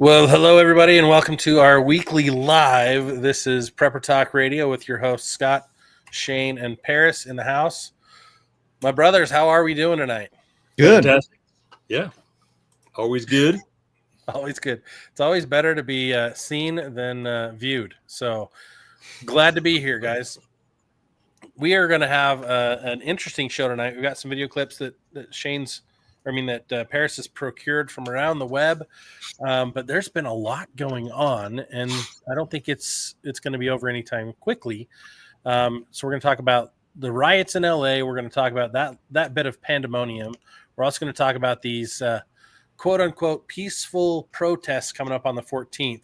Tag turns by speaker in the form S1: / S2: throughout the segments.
S1: Well, hello everybody, and welcome to our weekly live. This is Prepper Talk Radio with your hosts Scott, Shane, and Paris in the house. My brothers, how are we doing tonight?
S2: Good.
S3: Fantastic. Yeah. Always good.
S1: Always good. It's always better to be seen than viewed. So glad to be here, guys. We are going to have an interesting show tonight. We've got some video clips that Paris has procured from around the web. But there's been a lot going on, and I don't think it's going to be over anytime quickly. So we're going to talk about the riots in LA. We're going to talk about that bit of pandemonium. We're also going to talk about these quote unquote peaceful protests coming up on the 14th.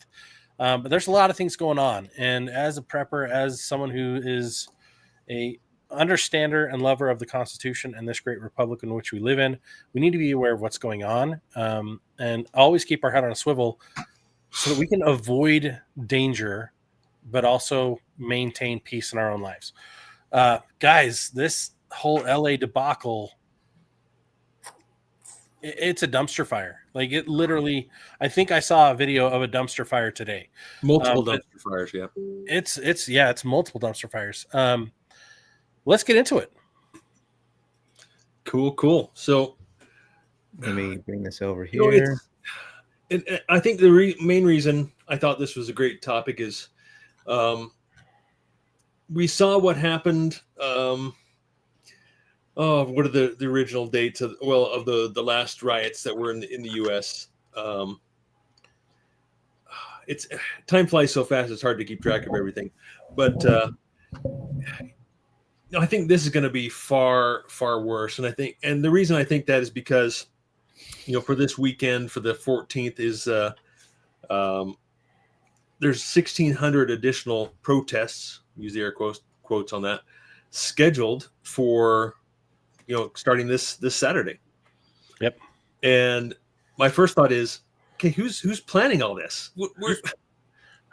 S1: But there's a lot of things going on, and as a prepper, as someone who is a understander and lover of the Constitution and this great republic in which we live in, we need to be aware of what's going on, and always keep our head on a swivel so that we can avoid danger, but also maintain peace in our own lives. Guys, this whole LA debacle, it's a dumpster fire. Like, it literally, I think I saw a video of a dumpster fire today.
S3: Multiple dumpster fires, yeah.
S1: It's multiple dumpster fires. Let's get into it.
S3: Cool. So
S2: let me bring this over here.
S3: I think the main reason I thought this was a great topic is we saw what happened. What are the original dates of the last riots that were in the U.S. It's time flies so fast; it's hard to keep track of everything. But I think this is going to be far worse, and the reason I think that is because, for this weekend, for the 14th, is there's 1,600 additional protests, use the air quotes on that, scheduled for starting this Saturday.
S1: Yep.
S3: And my first thought is, okay, who's planning all this?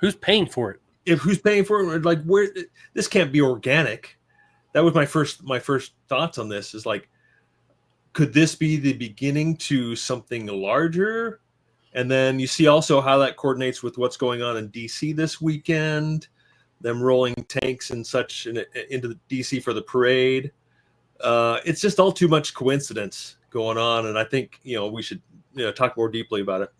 S1: Who's paying for it?
S3: Who's paying for it? Like, where this can't be organic. That was my first thoughts on this, is like, could this be the beginning to something larger? And then you see also how that coordinates with what's going on in DC this weekend, them rolling tanks and such into the DC for the parade. It's just all too much coincidence going on. And I think, we should, talk more deeply about it.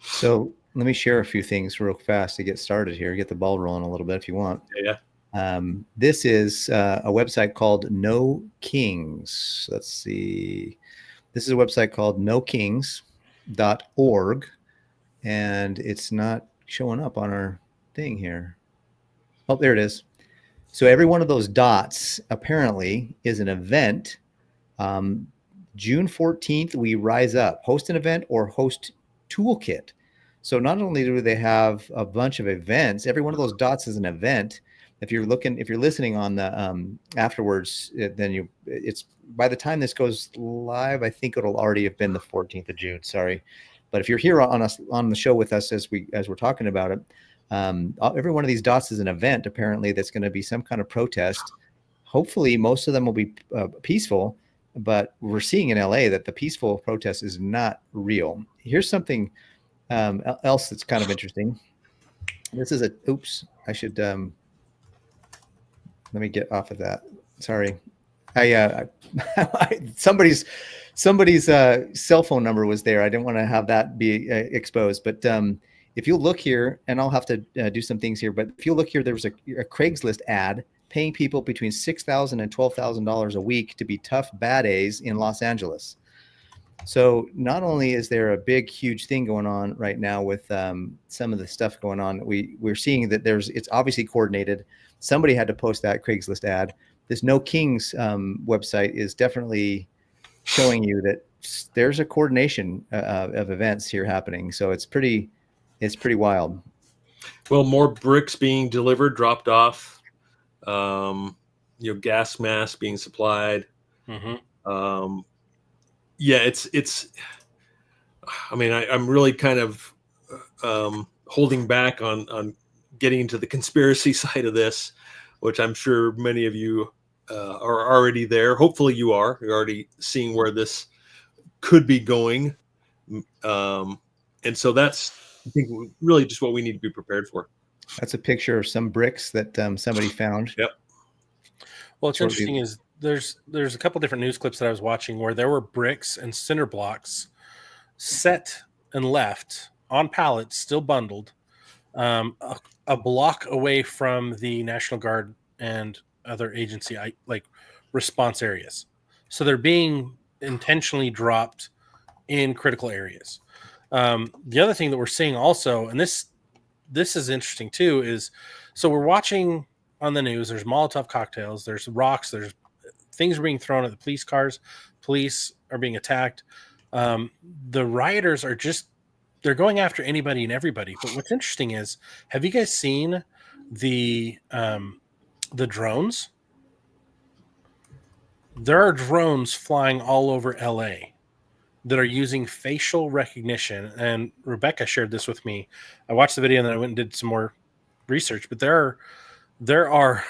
S2: So let me share a few things real fast to get started here, get the ball rolling a little bit if you want.
S3: Yeah.
S2: This is a website called No Kings. Let's see. This is a website called nokings.org, and it's not showing up on our thing here. Oh, there it is. So every one of those dots apparently is an event. June 14th, we rise up, host an event or host toolkit. So not only do they have a bunch of events, every one of those dots is an event. If you're listening on the afterwards, then it's by the time this goes live, I think it'll already have been the 14th of June. Sorry, but if you're here on the show with us as we're talking about it, every one of these dots is an event apparently that's going to be some kind of protest. Hopefully, most of them will be peaceful, but we're seeing in LA that the peaceful protest is not real. Here's something else that's kind of interesting. This is oops, I should. Let me get off of that. Sorry. Somebody's cell phone number was there. I didn't want to have that be exposed. But if you look here, and I'll have to do some things here, but if you look here, there was a Craigslist ad paying people between $6,000 and $12,000 a week to be tough bad A's in Los Angeles. So not only is there a big, huge thing going on right now with some of the stuff going on, we're seeing that it's obviously coordinated. Somebody had to post that Craigslist ad. This No Kings website is definitely showing you that there's a coordination of events here happening. So it's pretty wild.
S3: Well, more bricks being delivered, dropped off. Gas masks being supplied.
S1: Mm-hmm.
S3: Yeah, it's. I mean, I'm really kind of holding back on getting into the conspiracy side of this, which I'm sure many of you are already there. Hopefully you are. You're already seeing where this could be going. And so that's I think really just what we need to be prepared for.
S2: That's a picture of some bricks that somebody found.
S3: Yep.
S1: Well, what's
S2: Shortly-
S1: interesting is there's a couple different news clips that I was watching where there were bricks and cinder blocks set and left on pallets, still bundled, a block away from the National Guard and other agency like response areas. So they're being intentionally dropped in critical areas. The other thing that we're seeing also, and this is interesting too, is so we're watching on the news. There's Molotov cocktails, there's rocks, there's things are being thrown at the police cars. Police are being attacked. The rioters are they're going after anybody and everybody. But what's interesting is, have you guys seen the drones? There are drones flying all over LA that are using facial recognition. And Rebecca shared this with me. I watched the video and then I went and did some more research. But there are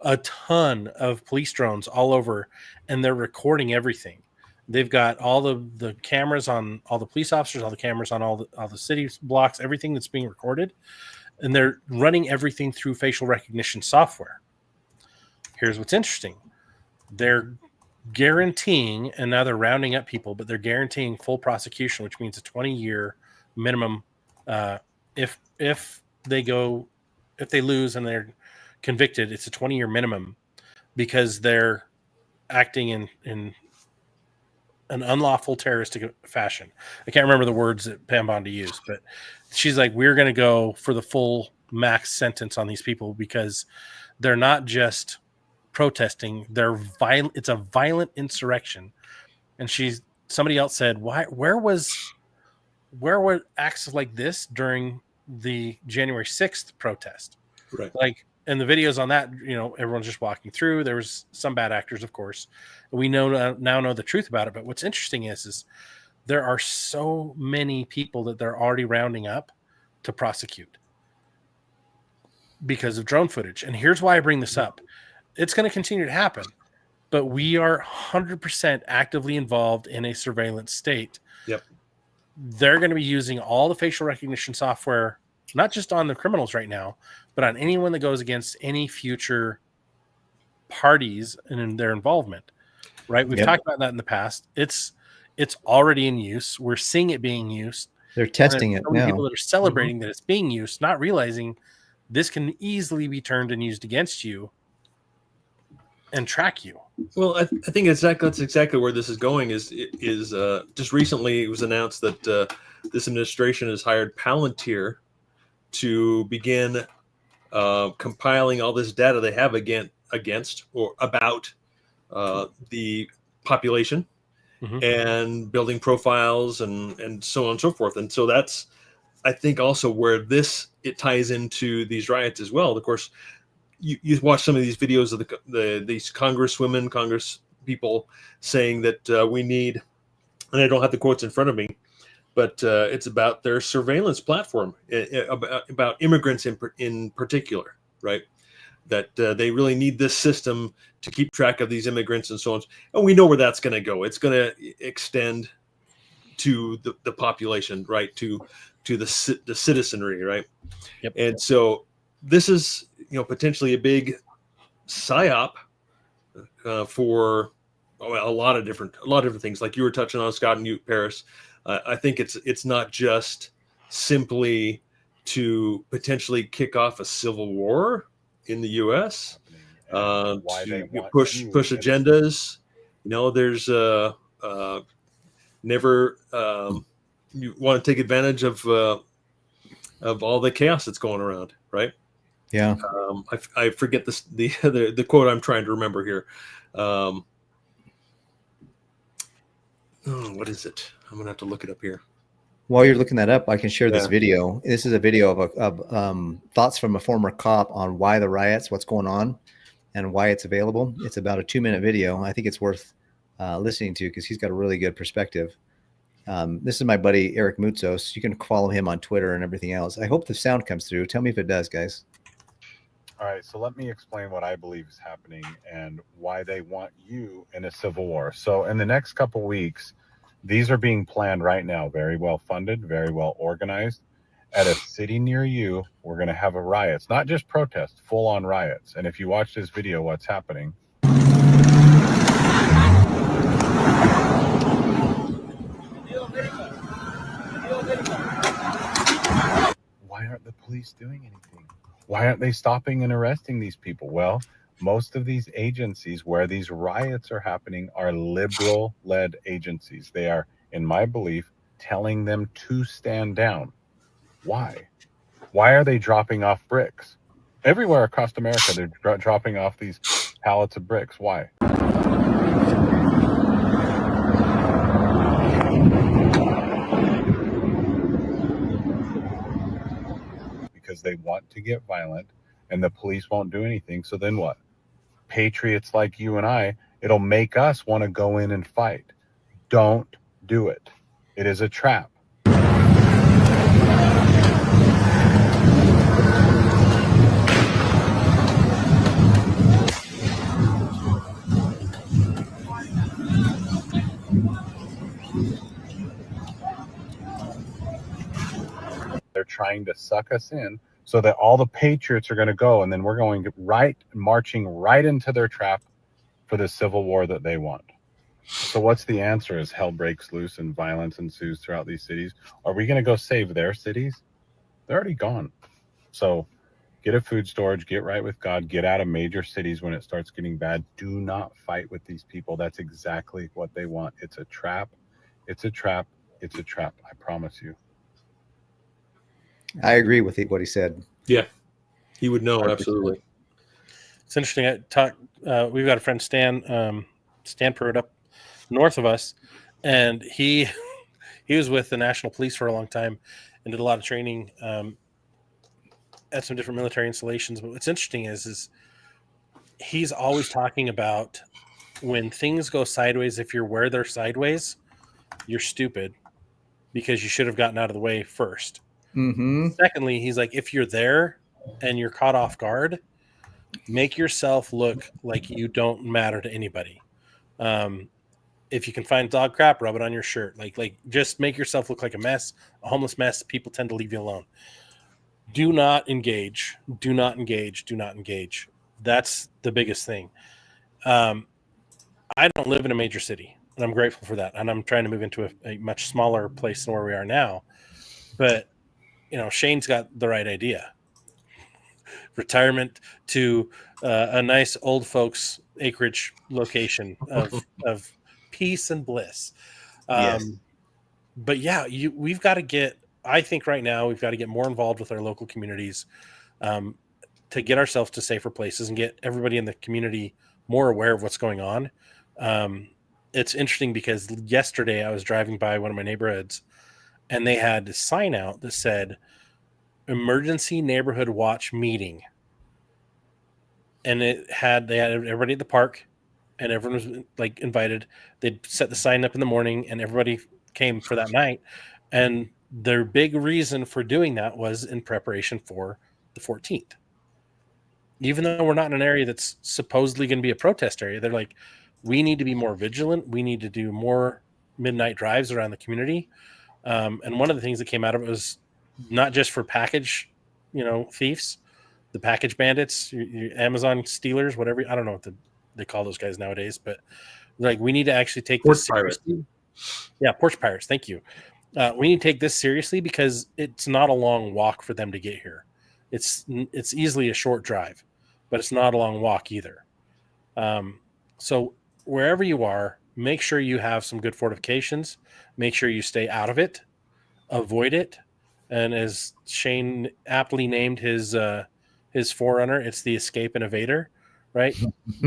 S1: a ton of police drones all over, and they're recording everything. They've got all the cameras on all the police officers, all the cameras on all the city blocks, everything that's being recorded, and they're running everything through facial recognition software. Here's what's interesting. They're guaranteeing, and now they're rounding up people, but they're guaranteeing full prosecution, which means a 20-year minimum. If they lose and they're convicted, it's a 20-year minimum because they're acting in an unlawful terroristic fashion. I can't remember the words that Pam Bondi used, but she's like, we're going to go for the full max sentence on these people because they're not just protesting, they're violent. It's a violent insurrection. And somebody else said, where were acts like this during the January 6th protest?
S3: Right.
S1: Like, and the videos on that, everyone's just walking through. There was some bad actors, of course. We now know the truth about it. But what's interesting is there are so many people that they're already rounding up to prosecute because of drone footage. And here's why I bring this up. It's going to continue to happen, but we are 100% actively involved in a surveillance state.
S3: Yep.
S1: They're going to be using all the facial recognition software, not just on the criminals right now, but on anyone that goes against any future parties and in their involvement, right? We've talked about that in the past. It's already in use. We're seeing it being used.
S2: They're testing it
S1: so many
S2: now.
S1: people that are celebrating that it's being used, not realizing this can easily be turned and used against you and track you.
S3: Well, I think that's exactly where this is going. Is just recently it was announced that this administration has hired Palantir to begin compiling all this data they have against or about the population and building profiles and so on and so forth. And so that's, I think, also where it ties into these riots as well. Of course, you watch some of these videos of these congresswomen, congress people saying that we need, and I don't have the quotes in front of me, but it's about their surveillance platform, about immigrants in particular, right? That they really need this system to keep track of these immigrants and so on. And we know where that's going to go. It's going to extend to the population, right? To the citizenry, right?
S1: Yep.
S3: And so this is, potentially a big psyop for a lot of different things, like you were touching on, Scott, and you, Paris. I think it's not just simply to potentially kick off a civil war in the U.S. To push agendas. There's never you want to take advantage of all the chaos that's going around, right?
S2: Yeah.
S3: I forget the quote I'm trying to remember here. What is it? I'm gonna have to look it up here.
S2: While you're looking that up, I can share this video. This is a video of thoughts from a former cop on why the riots, what's going on, and why it's available. It's about a 2-minute video. I think it's worth listening to because he's got a really good perspective. This is my buddy Eric Mutzos. You can follow him on Twitter and everything else. I hope the sound comes through. Tell me if it does, guys.
S4: All right, so let me explain what I believe is happening and why they want you in a civil war. So in the next couple weeks, these are being planned right now, very well funded, very well organized. at a city near you, we're going to have a riot. It's not just protests, full-on riots. And if you watch this video, what's happening? Why aren't the police doing anything? Why aren't they stopping and arresting these people? Well, most of these agencies where these riots are happening are liberal-led agencies. They are, in my belief, telling them to stand down. Why? Why are they dropping off bricks? Everywhere across America, they're dropping off these pallets of bricks. Why? Because they want to get violent and the police won't do anything. So then what? Patriots like you and I, it'll make us want to go in and fight. Don't do it. It is a trap. They're trying to suck us in so that all the patriots are going to go, and then we're going marching right into their trap for the civil war that they want. So what's the answer as hell breaks loose and violence ensues throughout these cities? Are we going to go save their cities? They're already gone. So get a food storage, get right with God, get out of major cities when it starts getting bad. Do not fight with these people. That's exactly what they want. It's a trap. It's a trap. It's a trap. I promise you.
S2: I agree with what he said.
S3: Yeah, he would know
S2: 100%.
S3: absolutely.
S1: It's interesting. We've got a friend, Stan Pruitt, up north of us, and he was with the National Police for a long time and did a lot of training at some different military installations. But what's interesting is he's always talking about when things go sideways. If you're where they're sideways, you're stupid because you should have gotten out of the way first.
S2: Mm-hmm.
S1: Secondly, he's like, if you're there and you're caught off guard, make yourself look like you don't matter to anybody. If you can find dog crap, rub it on your shirt. Like just make yourself look like a mess, a homeless mess. People tend to leave you alone. Do not engage. Do not engage. Do not engage. That's the biggest thing. I don't live in a major city, and I'm grateful for that. And I'm trying to move into a much smaller place than where we are now. But Shane's got the right idea. Retirement to a nice old folks acreage location of peace and bliss.
S2: Yes.
S1: But yeah, we've got to get. I think right now we've got to get more involved with our local communities to get ourselves to safer places and get everybody in the community more aware of what's going on. It's interesting because yesterday I was driving by one of my neighborhoods, and they had a sign out that said emergency neighborhood watch meeting. And they had everybody at the park, and everyone was like invited. They'd set the sign up in the morning, and everybody came for that night. And their big reason for doing that was in preparation for the 14th. Even though we're not in an area that's supposedly going to be a protest area, they're like, we need to be more vigilant. We need to do more midnight drives around the community. And one of the things that came out of it was not just for package, thieves, the package bandits, your Amazon stealers, whatever. I don't know what they call those guys nowadays, but like we need to actually take
S3: Porch
S1: this seriously. Yeah, porch pirates. Thank you. We need to take this seriously because it's not a long walk for them to get here. It's easily a short drive, but it's not a long walk either. So wherever you are, make sure you have some good fortifications. Make sure you stay out of it, avoid it. And as Shane aptly named his forerunner, it's the escape and evader, right?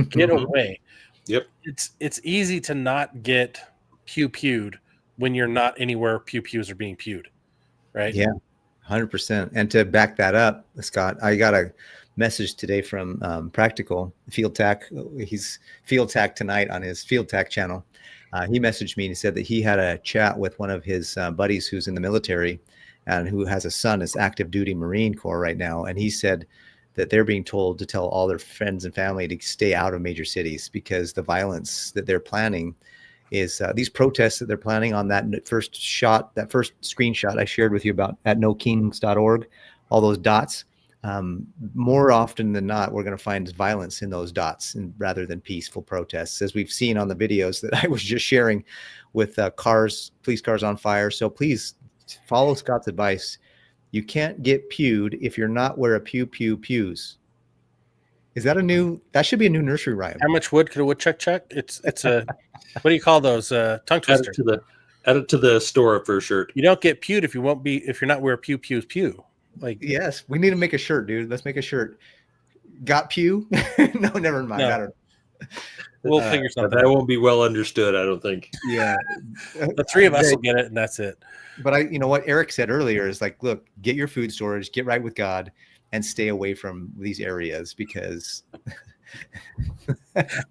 S1: Get away.
S3: Yep.
S1: It's easy to not get pew-pewed when you're not anywhere pew-pews are being pewed, right?
S2: Yeah, 100%. And to back that up, Scott, I got a message today from Practical Field Tac. He's Field Tac tonight on his Field Tac channel. He messaged me and he said that he had a chat with one of his buddies who's in the military and who has a son that's active duty Marine Corps right now. And he said that they're being told to tell all their friends and family to stay out of major cities because the violence that they're planning is these protests that they're planning on that first screenshot I shared with you about at nokings.org, all those dots. More often than not, we're going to find violence in those dots rather than peaceful protests, as we've seen on the videos that I was just sharing with police cars on fire. So please follow Scott's advice. You can't get pewed if you're not where a pews. Is that that should be a new nursery rhyme.
S1: How much wood could a woodchuck chuck? It's a, what do you call those? Tongue twister.
S3: Add it to the store for a shirt.
S1: You don't get pewed if you're not where pew. Like,
S2: yes, we need to make a shirt, dude. Let's make a shirt. Got pew? No, never mind.
S1: No.
S2: I don't.
S1: We'll figure something.
S3: That won't be well understood, I don't think.
S2: Yeah,
S1: the three of us will get it, and that's it.
S2: But you know what Eric said earlier is like, look, get your food storage, get right with God, and stay away from these areas, because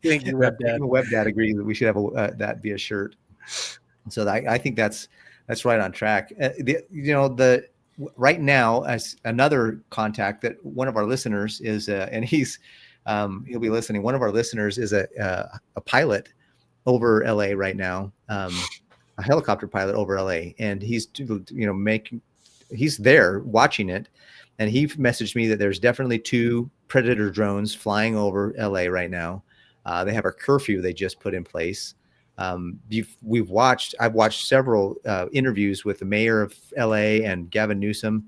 S1: Thank you, Web Dad.
S2: Web Dad agrees that we should have that be a shirt. So I think that's right on track. Right now, as another contact that one of our listeners is, and he'll be listening. One of our listeners is a pilot over LA right now, a helicopter pilot over LA, and he's there watching it, and he messaged me that there's definitely 2 Predator drones flying over LA right now. They have a curfew they just put in place. I've watched several interviews with the mayor of LA and Gavin Newsom.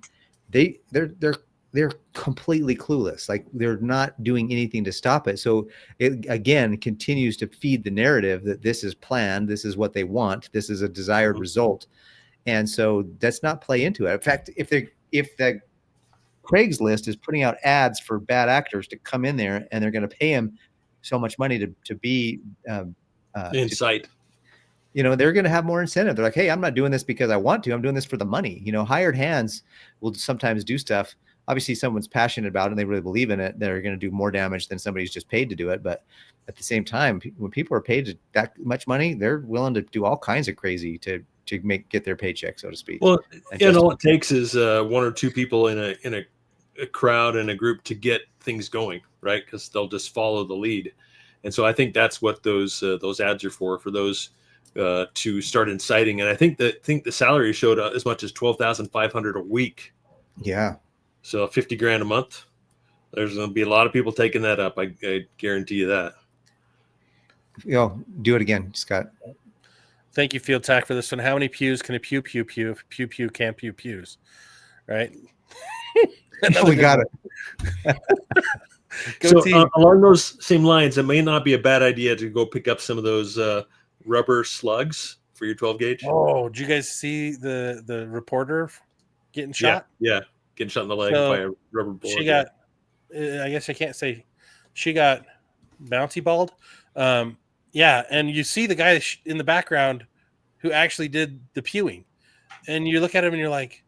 S2: They're completely clueless. Like, they're not doing anything to stop it. So it again continues to feed the narrative that this is planned. This is what they want. This is a desired result. And so let's not play into it. In fact, if the Craigslist is putting out ads for bad actors to come in there, and they're going to pay them so much money to be
S3: in sight,
S2: they're going to have more incentive. They're like, hey, I'm not doing this because I want to. I'm doing this for the money. Hired hands will sometimes do stuff. Obviously, someone's passionate about it and they really believe in it, they're going to do more damage than somebody who's just paid to do it. But at the same time, when people are paid that much money, they're willing to do all kinds of crazy to get their paycheck, so to speak.
S3: Well, all it takes is 1 or 2 people in a crowd and a group to get things going, right? Because they'll just follow the lead. And so I think that's what those ads are for those to start inciting. And I think the salary showed as much as $12,500 a week.
S2: Yeah.
S3: So $50,000 a month. There's going to be a lot of people taking that up. I guarantee you that.
S2: Do it again, Scott.
S1: Thank you, Field Tack, for this one. How many pews can a pew if pew can't pew pews? Right?
S2: We got it.
S3: So along those same lines, it may not be a bad idea to go pick up some of those rubber slugs for your 12 gauge.
S1: Oh, did you guys see the reporter getting shot?
S3: Yeah. Getting shot in the leg by a rubber bullet.
S1: She got, I guess I can't say, she got bouncy balled. Yeah, and you see the guy in the background who actually did the pewing, and you look at him and you're like,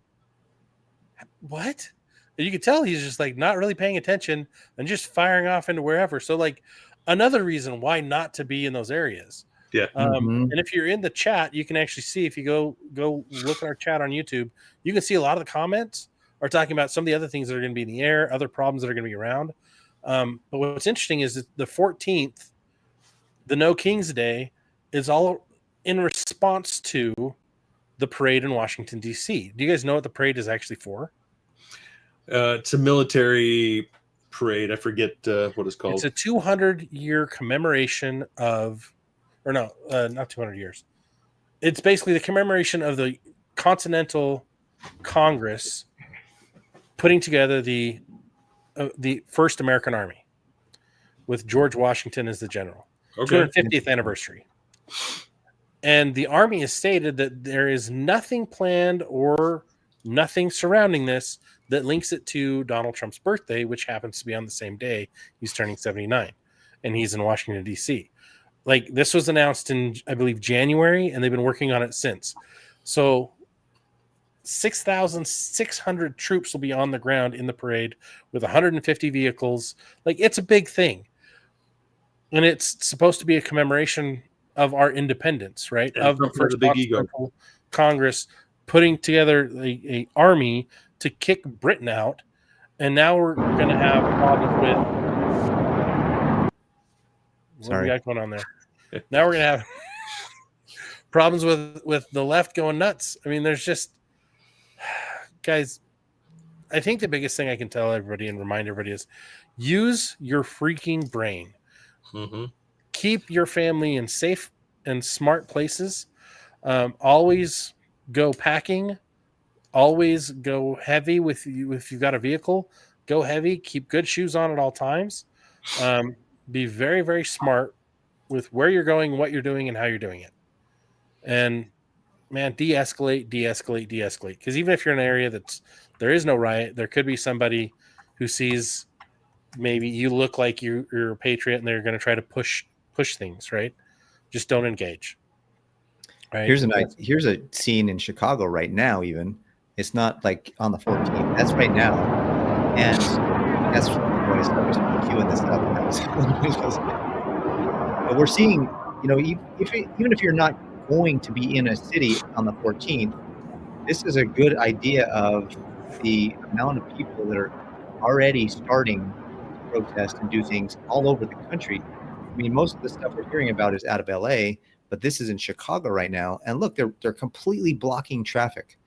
S1: what? And you can tell he's just like not really paying attention and just firing off into wherever. So like another reason why not to be in those areas.
S3: Yeah.
S1: And if you're in the chat, you can actually see, if you go look at our chat on YouTube, you can see a lot of the comments are talking about some of the other things that are going to be in the air, other problems that are going to be around. But what's interesting is that the 14th, the No Kings Day, is all in response to the parade in Washington, D.C. Do you guys know what the parade is actually for?
S3: It's a military parade. I forget what it's called.
S1: It's a 200-year commemoration of, or no, not 200 years. It's basically the commemoration of the Continental Congress putting together the first American Army with George Washington as the general.
S3: Okay.
S1: 250th anniversary. And the Army has stated that there is nothing planned or nothing surrounding this that links it to Donald Trump's birthday, which happens to be on the same day he's turning 79, and he's in Washington, D.C. Like, this was announced in, I believe, January, and they've been working on it since. So 6,600 troops will be on the ground in the parade with 150 vehicles. Like, it's a big thing. And it's supposed to be a commemoration of our independence, right?
S3: Yeah,
S1: of the first Congress putting together a army to kick Britain out. And now we're going to have problems with... What do we got going on there? Now we're going to have... problems with the left going nuts. I mean, there's just guys. I think the biggest thing I can tell everybody and remind everybody is use your freaking brain.
S3: Mm-hmm.
S1: Keep your family in safe and smart places. Always go packing. Always go heavy with you. If you've got a vehicle, go heavy. Keep good shoes on at all times. Be very, very smart with where you're going, what you're doing, and how you're doing it. And man, de-escalate. Because even if you're in an area there is no riot, there could be somebody who sees maybe you look like you're a patriot, and they're going to try to push things. Right? Just don't engage. Right?
S2: Here's a scene in Chicago right now. Even it's not like on the 14th. That's right now, and that's boys. I'm just queuing this up. But we're seeing, even if you're not going to be in a city on the 14th, this is a good idea of the amount of people that are already starting to protest and do things all over the country. I mean, most of the stuff we're hearing about is out of LA, but this is in Chicago right now. And look, they're completely blocking traffic.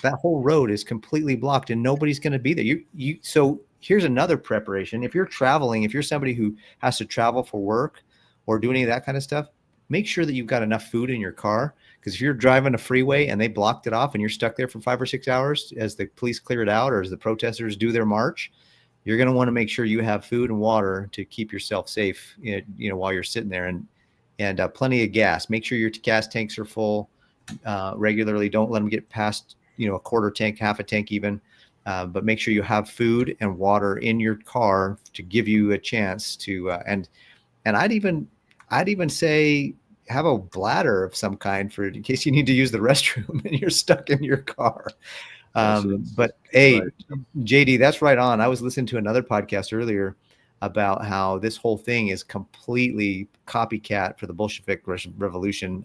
S2: That whole road is completely blocked, and nobody's going to be there. So here's another preparation. If you're traveling, if you're somebody who has to travel for work or do any of that kind of stuff, make sure that you've got enough food in your car. Because if you're driving a freeway and they blocked it off and you're stuck there for 5 or 6 hours as the police clear it out or as the protesters do their march, you're going to want to make sure you have food and water to keep yourself safe, while you're sitting there, and plenty of gas. Make sure your gas tanks are full regularly. Don't let them get past, a quarter tank, half a tank even. But make sure you have food and water in your car to give you a chance to. And I'd even say have a bladder of some kind in case you need to use the restroom and you're stuck in your car. But hey, right. JD, that's right on. I was listening to another podcast earlier about how this whole thing is completely copycat for the Bolshevik Revolution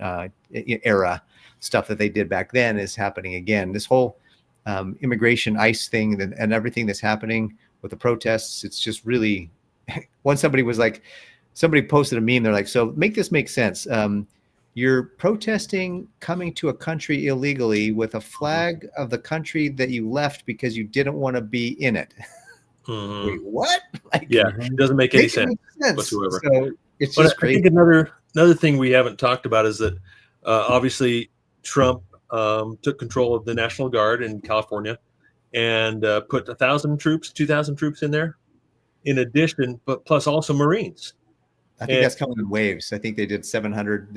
S2: era stuff that they did back then is happening again. This whole immigration ICE thing and everything that's happening with the protests, it's just really. Once somebody posted a meme. They're like, so make this make sense. You're protesting coming to a country illegally with a flag of the country that you left because you didn't want to be in it.
S3: Mm-hmm.
S2: Wait, what?
S3: It doesn't make any sense whatsoever.
S2: So it's just
S3: crazy. I think another thing we haven't talked about is that obviously Trump took control of the National Guard in California and put 1,000 troops, 2,000 troops in there. In addition, but plus also Marines.
S2: I think that's coming in waves. I think they did 700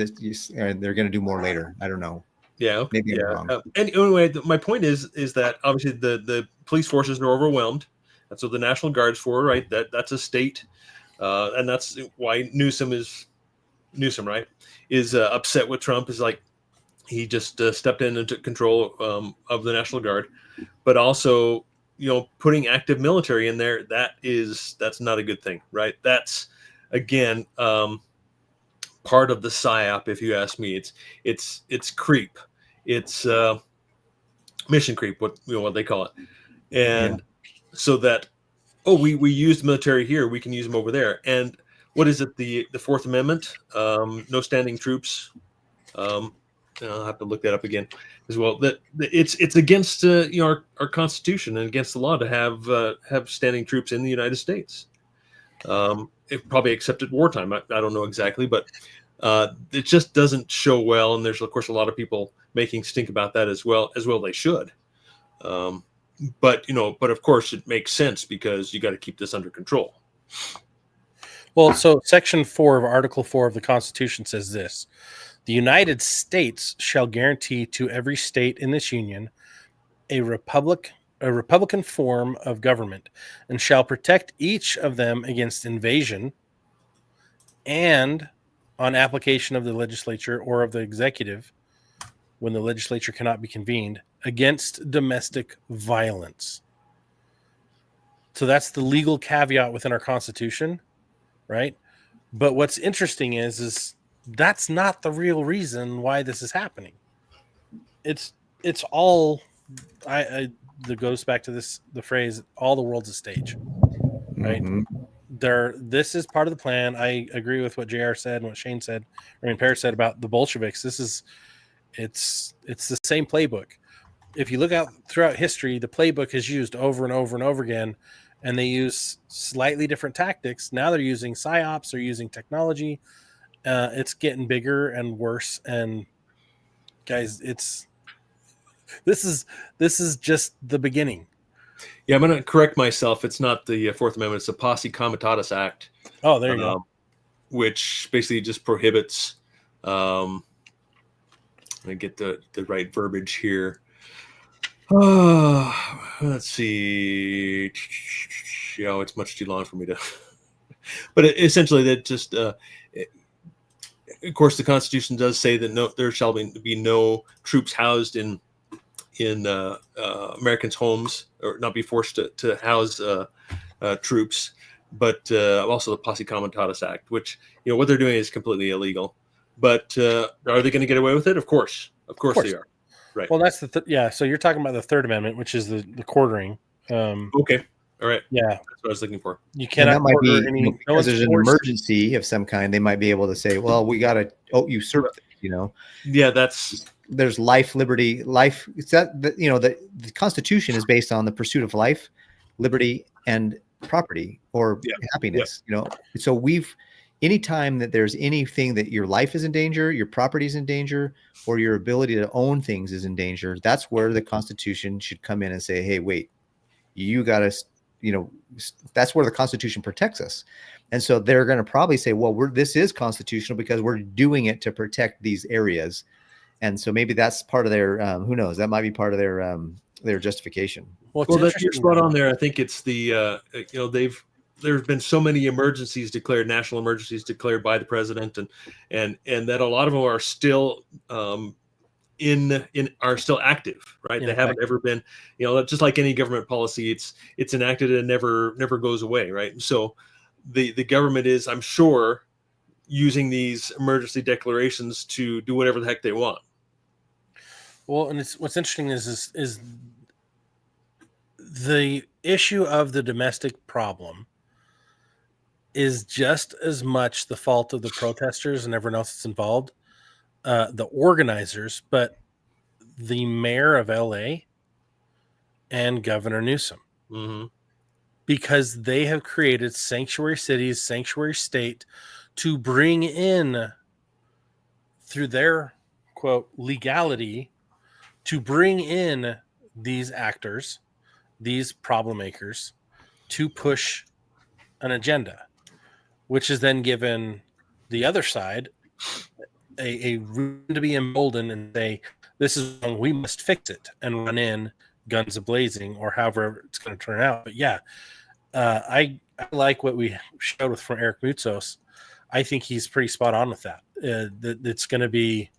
S2: and they're going to do more later. I don't know.
S3: Yeah.
S2: Maybe I'm wrong.
S3: Anyway, my point is that obviously the police forces are overwhelmed. That's what the National Guard's for, right? That's a state. And that's why Newsom, right? Is upset with Trump. Is like he just stepped in and took control of the National Guard. But also, putting active military in there, that's not a good thing, right? That's, again, part of the psyop, if you ask me. It's creep. It's mission creep, what they call it. And so that, we use military here, we can use them over there. And what is it, the Fourth Amendment? No standing troops. I'll have to look that up again as well. That it's against our Constitution and against the law to have standing troops in the United States. It probably except at wartime. I don't know exactly, but it just doesn't show well. And there's of course a lot of people making stink about that as well they should. But of course it makes sense because you got to keep this under control.
S1: Well, so Section 4 of Article 4 of the Constitution says this: the United States shall guarantee to every state in this union a Republican form of government, and shall protect each of them against invasion and on application of the legislature or of the executive, when the legislature cannot be convened, against domestic violence. So that's the legal caveat within our Constitution, right? But what's interesting is that's not the real reason why this is happening. It's all that goes back to the phrase, all the world's a stage, right? Mm-hmm. This is part of the plan. I agree with what JR said and what Shane said, Paris said about the Bolsheviks. This is It's the same playbook. If you look out throughout history, the playbook is used over and over and over again, and they use slightly different tactics. Now they're using psyops, they're using technology. It's getting bigger and worse. And guys, this is just the beginning.
S3: Yeah, I'm going to correct myself. It's not the Fourth Amendment. It's the Posse Comitatus Act.
S1: Oh, there you go.
S3: Which basically just prohibits. I get the right verbiage here. Let's see. It's much too long for me to. But essentially, that just. Of course, the Constitution does say that there shall be no troops housed in Americans' homes, or not be forced to house troops. But also the Posse Comitatus Act, which what they're doing is completely illegal. But are they going to get away with it? Of course they are. Right.
S1: Well, that's so you're talking about the Third Amendment, which is the quartering.
S3: Okay. All right.
S1: Yeah,
S3: that's what I was looking for.
S1: You cannot quarter any.
S2: Because there's an emergency of some kind. They might be able to say, "Well, we got to usurp."
S3: Yeah,
S2: there's life, liberty, life. It's that the Constitution is based on the pursuit of life, liberty, and property or happiness. So anytime that there's anything that your life is in danger, your property is in danger, or your ability to own things is in danger, that's where the Constitution should come in and say, hey, wait, you got to, that's where the Constitution protects us. And so they're going to probably say, well, this is constitutional because we're doing it to protect these areas. And so maybe that's part of their, who knows, that might be part of their justification.
S3: Well, you're spot on there. I think it's there's been so many emergencies declared, national emergencies declared by the president, and that a lot of them are still are still active, right? They haven't ever been, just like any government policy, it's enacted and never goes away, right? And so the government is, I'm sure, using these emergency declarations to do whatever the heck they want.
S1: Well, and what's interesting is the issue of the domestic problem is just as much the fault of the protesters and everyone else that's involved, the organizers, but the mayor of LA and Governor Newsom.
S3: Mm-hmm.
S1: Because they have created sanctuary cities, sanctuary state to bring in, through their, quote, legality, to bring in these actors, these problem makers, to push an agenda, which is then given the other side a reason to be emboldened and say, this is wrong, we must fix it, and run in guns a-blazing, or however it's going to turn out. But yeah, I like what we showed from Eric Moutsos. I think he's pretty spot on with that. It's going to be,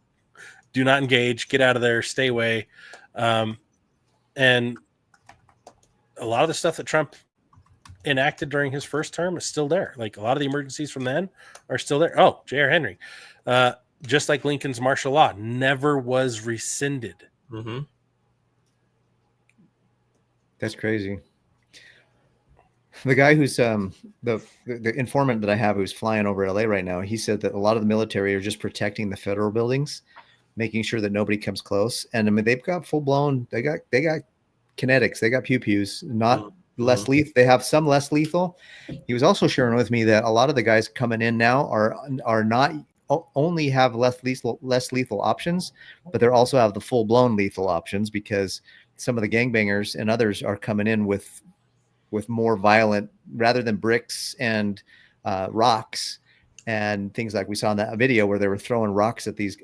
S1: do not engage, get out of there, stay away. And a lot of the stuff that Trump enacted during his first term is still there. Like, a lot of the emergencies from then are still there. Oh, J.R. Henry. Just like Lincoln's martial law, never was rescinded.
S3: Mm-hmm.
S2: That's crazy. The guy who's the informant that I have who's flying over LA right now, he said that a lot of the military are just protecting the federal buildings, making sure that nobody comes close. And I mean, they've got full blown. They got kinetics. They got pew pews. Not less lethal. They have some less lethal. He was also sharing with me that a lot of the guys coming in now are not only have less lethal options, but they also have the full blown lethal options, because some of the gangbangers and others are coming in with more violent, rather than bricks and rocks and things like we saw in that video where they were throwing rocks at these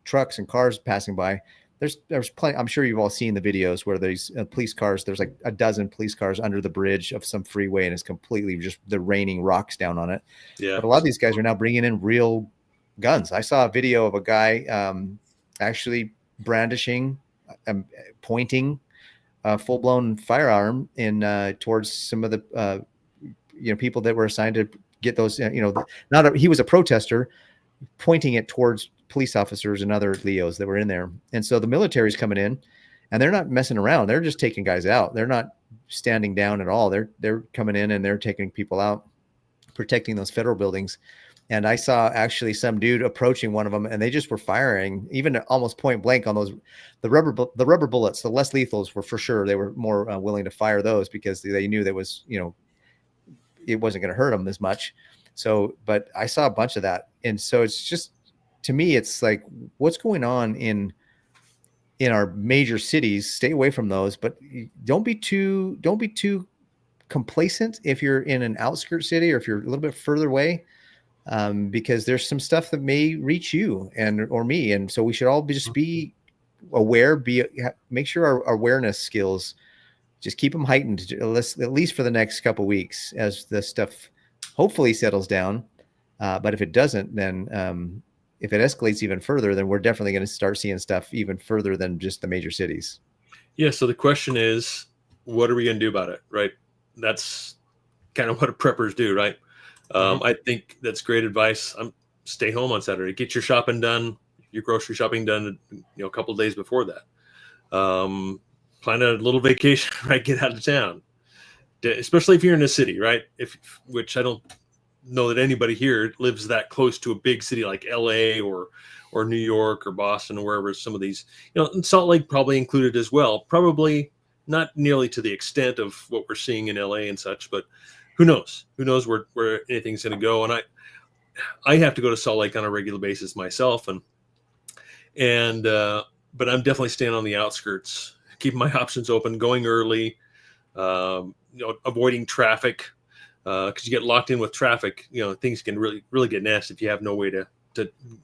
S2: trucks and cars passing by. There's plenty. I'm sure you've all seen the videos where there's police cars. There's like a dozen police cars under the bridge of some freeway, and it's completely just they're raining rocks down on it.
S3: Yeah. But
S2: a lot of these guys are now bringing in real guns. I saw a video of a guy actually brandishing, pointing a full-blown firearm in towards some of the people that were assigned to get those. He was a protester, pointing it towards police officers and other Leos that were in there. And so the military's coming in, and they're not messing around. They're just taking guys out. They're not standing down at all. They're coming in and they're taking people out, protecting those federal buildings. And I saw actually some dude approaching one of them, and they just were firing, even almost point blank on those, the rubber bullets, the less lethals were for sure. They were more willing to fire those because they knew that was, it wasn't going to hurt them as much. So, but I saw a bunch of that. And so it's just, to me, it's like, what's going on in our major cities? Stay away from those, but don't be too complacent if you're in an outskirt city or if you're a little bit further away. Because there's some stuff that may reach you or me, and so we should all just be aware. Make sure our awareness skills, just keep them heightened, at least for the next couple of weeks as the stuff hopefully settles down. But if it doesn't, then if it escalates even further, then we're definitely going to start seeing stuff even further than just the major cities.
S3: Yeah. So the question is, what are we going to do about it? Right. That's kind of what preppers do, right? I think that's great advice. Stay home on Saturday. Get your shopping done, your grocery shopping done, a couple of days before that. Plan a little vacation, right? Get out of town, especially if you're in a city, right? Which I don't know that anybody here lives that close to a big city like LA or New York or Boston or wherever some of these, and Salt Lake probably included as well. Probably not nearly to the extent of what we're seeing in LA and such, but who knows where anything's going to go. And I have to go to Salt Lake on a regular basis myself. But I'm definitely staying on the outskirts, keeping my options open, going early, avoiding traffic. Cause you get locked in with traffic, things can really, really get nasty if you have no way to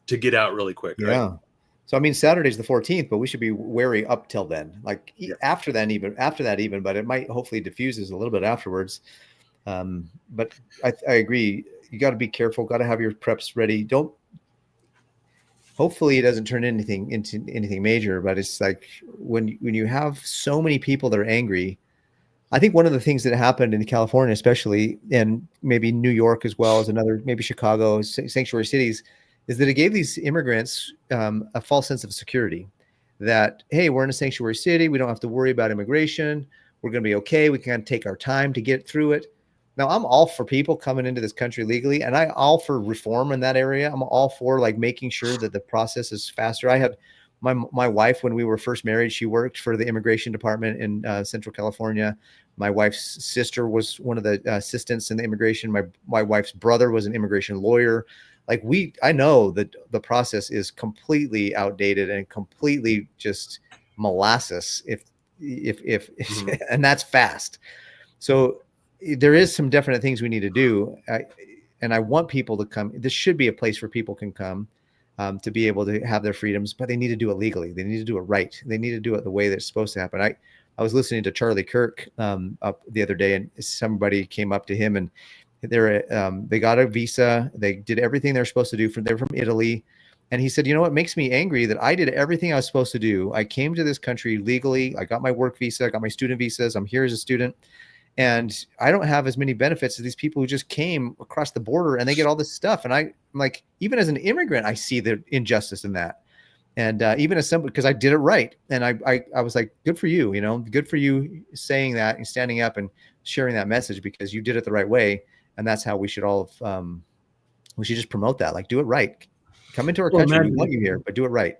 S3: get out really quick.
S2: Yeah.
S3: Right?
S2: So, I mean, Saturday's the 14th, but we should be wary up till then, like after that, but it might hopefully diffuses a little bit afterwards. But I agree. You got to be careful. Got to have your preps ready. Hopefully it doesn't turn into anything major, but it's like when you have so many people that are angry. I think one of the things that happened in California, especially, and maybe New York as well as maybe Chicago, sanctuary cities, is that it gave these immigrants a false sense of security that, hey, we're in a sanctuary city. We don't have to worry about immigration. We're going to be okay. We can kind of take our time to get through it. Now, I'm all for people coming into this country legally, and I'm all for reform in that area. I'm all for making sure that the process is faster. I had my wife, when we were first married, she worked for the immigration department in Central California. My wife's sister was one of the assistants in the immigration. My wife's brother was an immigration lawyer. I know that the process is completely outdated and completely just molasses if and that's fast. So there is some definite things we need to do. And I want people to come. This should be a place where people can come to be able to have their freedoms, but they need to do it legally. They need to do it right. They need to do it the way that it's supposed to happen. I was listening to Charlie Kirk up the other day, and somebody came up to him, and they got a visa. They did everything they're supposed to do. They're from Italy. And he said, you know what makes me angry? That I did everything I was supposed to do. I came to this country legally. I got my work visa. I got my student visas. I'm here as a student. And I don't have as many benefits as these people who just came across the border and they get all this stuff. And I'm like, even as an immigrant, I see the injustice in that. And even as somebody, because I did it right. And I was like, good for you, good for you saying that and standing up and sharing that message, because you did it the right way. And that's how we should all, we should just promote that. Do it right. Come into our country. We want you here, but do it right.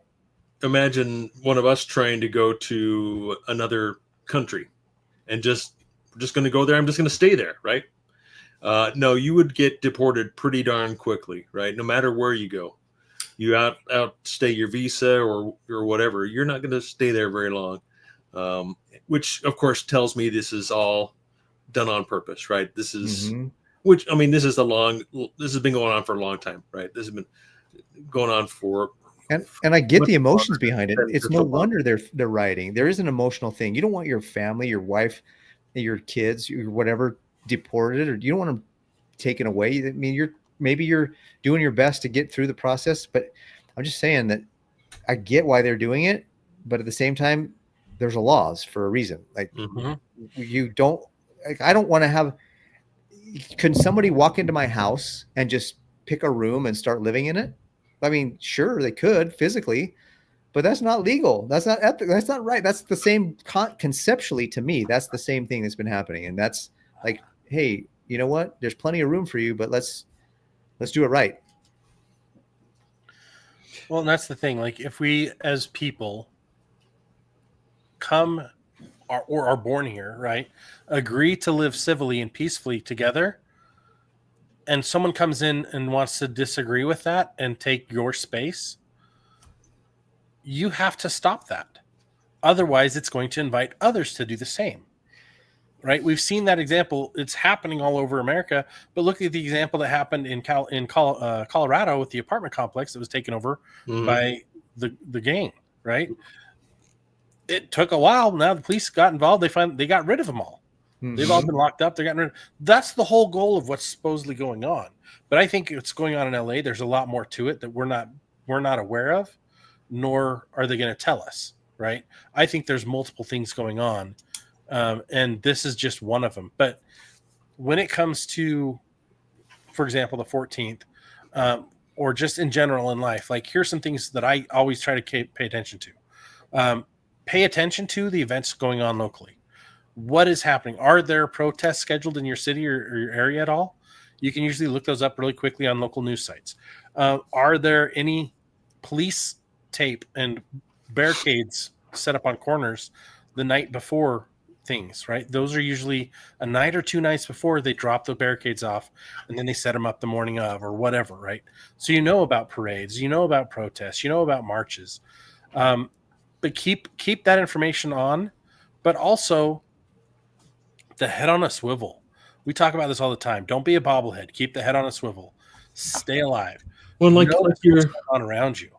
S3: Imagine one of us trying to go to another country and just going to go there. I'm just going to stay there. Right. No, you would get deported pretty darn quickly. Right. No matter where you go, you outstay your visa or whatever. You're not going to stay there very long. Which of course tells me this is all done on purpose. Right. This is, this has been going on for a long time. Right. This has been going on for.
S2: And I get the emotions behind it. It's no wonder they're rioting. There is an emotional thing. You don't want your family, your wife, your kids, your whatever deported, or you don't want them taken away. I mean, you're doing your best to get through the process, but I'm just saying that I get why they're doing it, but at the same time, there's laws for a reason. You don't. I don't want to have. Can somebody walk into my house and just pick a room and start living in it? I mean, sure, they could physically, but that's not legal. That's not ethical. That's not right. That's the same conceptually to me. That's the same thing that's been happening. And that's like, hey, you know what? There's plenty of room for you, but let's do it right.
S1: Well, and that's the thing. Like, if we as people come or are born here, right, agree to live civilly and peacefully together, and someone comes in and wants to disagree with that and take your space, you have to stop that. Otherwise, it's going to invite others to do the same. Right? We've seen that example. It's happening all over America. But look at the example that happened in Colorado with the apartment complex that was taken over by the gang. Right? It took a while. Now the police got involved. They got rid of them all. They've all been locked up. They're getting rid. That's the whole goal of what's supposedly going on. But I think it's going on in LA. There's a lot more to it that we're not aware of, nor are they going to tell us. Right? I think there's multiple things going on, and this is just one of them. But when it comes to, for example, the 14th, or just in general in life, like here's some things that I always try to pay attention to. Pay attention to the events going on locally. What is happening? Are there protests scheduled in your city or your area at all? You can usually look those up really quickly on local news sites. Are there any police tape and barricades set up on corners the night before things, right? Those are usually a night or 2 nights before they drop the barricades off, and then they set them up the morning of or whatever, right? So you know about parades, you know about protests, you know about marches. But keep that information on, but also the head on a swivel. We talk about this all the time. Don't be a bobblehead. Keep the head on a swivel. Stay alive.
S3: Well, like
S1: you're on around you.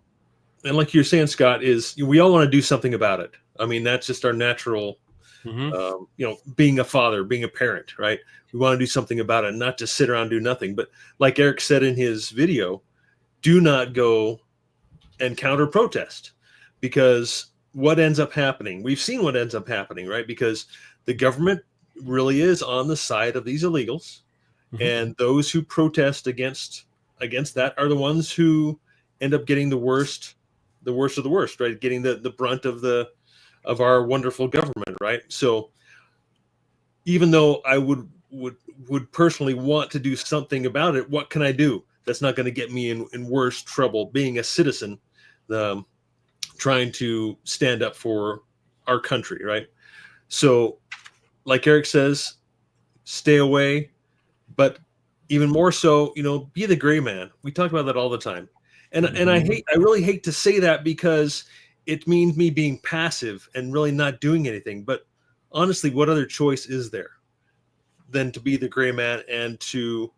S3: And like you're saying, Scott, is we all want to do something about it. I mean, that's just our natural, being a father, being a parent, right? We want to do something about it, not just sit around and do nothing. But like Eric said in his video, do not go and counter protest, because what ends up happening, we've seen what ends up happening, right? Because the government really is on the side of these illegals, and those who protest against that are the ones who end up getting the worst of the worst, right? Getting the brunt of our wonderful government, right? So even though I would personally want to do something about it, what can I do? That's not going to get me in worse trouble being a citizen, trying to stand up for our country, right? So like Eric says, stay away, but even more so, be the gray man. We talk about that all the time. And I really hate to say that, because it means me being passive and really not doing anything. But honestly, what other choice is there than to be the gray man and to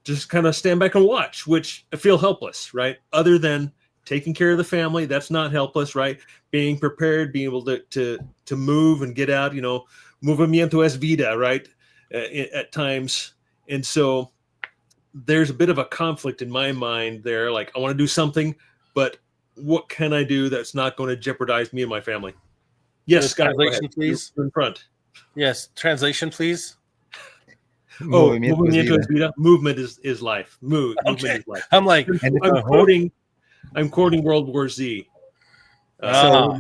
S3: just kind of stand back and watch, which I feel helpless, right? Other than taking care of the family, that's not helpless, right? Being prepared, being able to move and get out, movimiento es vida, right? At times. And so there's a bit of a conflict in my mind there. Like, I want to do something, but what can I do that's not going to jeopardize me and my family? Yes, Scott,
S1: translation, please.
S3: You're in front.
S1: Yes, translation, please.
S3: Movimiento es vida. Movement is life. Movement is life.
S1: I'm like,
S3: I'm quoting World War Z.
S2: I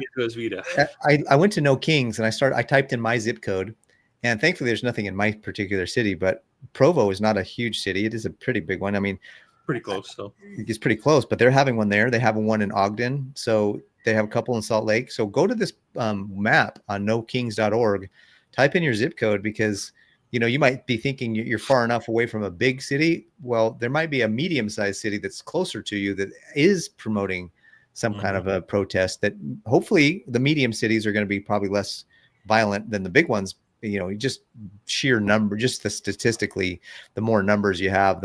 S2: went to No Kings and I typed in my zip code, and thankfully there's nothing in my particular city, but Provo is not a huge city. It is a pretty big one. I mean,
S3: pretty close. So
S2: it's pretty close, but they're having one there. They have one in Ogden. So they have a couple in Salt Lake. So go to this map on nokings.org, type in your zip code, because you might be thinking you're far enough away from a big city. Well, there might be a medium-sized city that's closer to you that is promoting some kind of a protest, that hopefully the medium cities are going to be probably less violent than the big ones. Just sheer number, just statistically, the more numbers you have,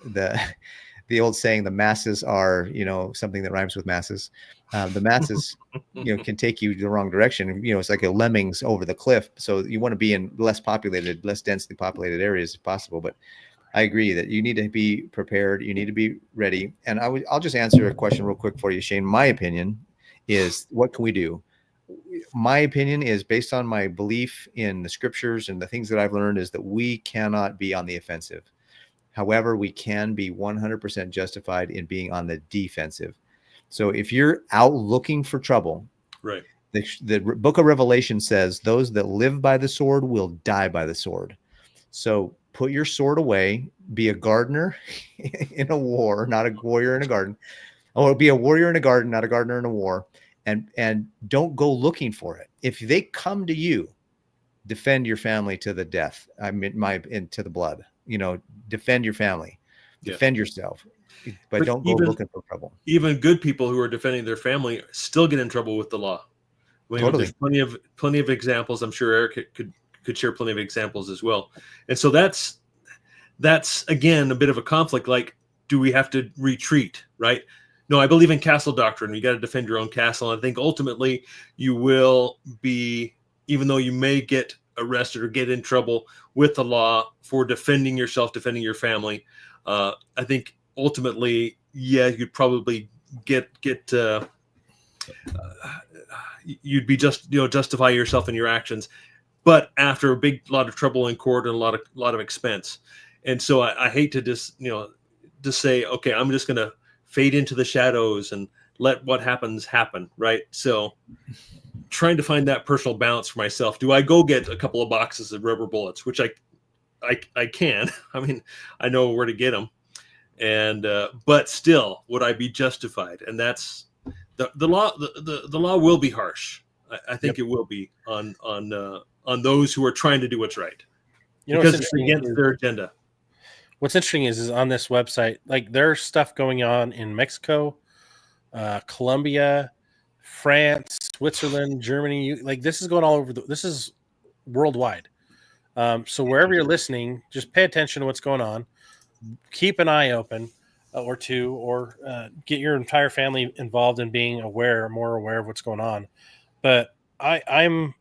S2: the old saying, the masses are, something that rhymes with masses. The masses, can take you the wrong direction. It's like a lemmings over the cliff. So you want to be in less densely populated areas if possible. But I agree that you need to be prepared. You need to be ready. And I'll just answer a question real quick for you, Shane. My opinion is, what can we do? My opinion is, based on my belief in the scriptures and the things that I've learned, is that we cannot be on the offensive. However, we can be 100% justified in being on the defensive. So if you're out looking for trouble,
S3: right?
S2: The book of Revelation says those that live by the sword will die by the sword. So put your sword away, be a gardener in a war, not a warrior in a garden. Oh, be a warrior in a garden, not a gardener in a war. And don't go looking for it. If they come to you, defend your family to the death. I mean, to the blood. Defend your family, defend yourself, but don't go looking for trouble.
S3: Even good people who are defending their family still get in trouble with the law.
S2: Totally.
S3: There's plenty of examples. I'm sure Eric could share plenty of examples as well. And so that's again a bit of a conflict. Like, do we have to retreat? Right? No, I believe in castle doctrine. You got to defend your own castle. And I think ultimately you will be, even though you may get arrested or get in trouble with the law for defending yourself, defending your family. I think ultimately, you'd probably you'd be justify yourself in your actions, but after a big lot of trouble in court and a lot of expense. And so I hate to just say, okay, I'm just going to fade into the shadows and let what happens happen. Right. So trying to find that personal balance for myself. Do I go get a couple of boxes of rubber bullets, which I can, I mean, I know where to get them. And, but still, would I be justified? And that's the law. The law will be harsh. I think it will be on those who are trying to do what's right, because it's against their agenda.
S1: What's interesting is on this website, like, there's stuff going on in Mexico, Colombia, France, Switzerland, Germany. Like, this is going all over. This is worldwide. So wherever you're listening, just pay attention to what's going on. Keep an eye open, or get your entire family involved in being more aware of what's going on. But I'm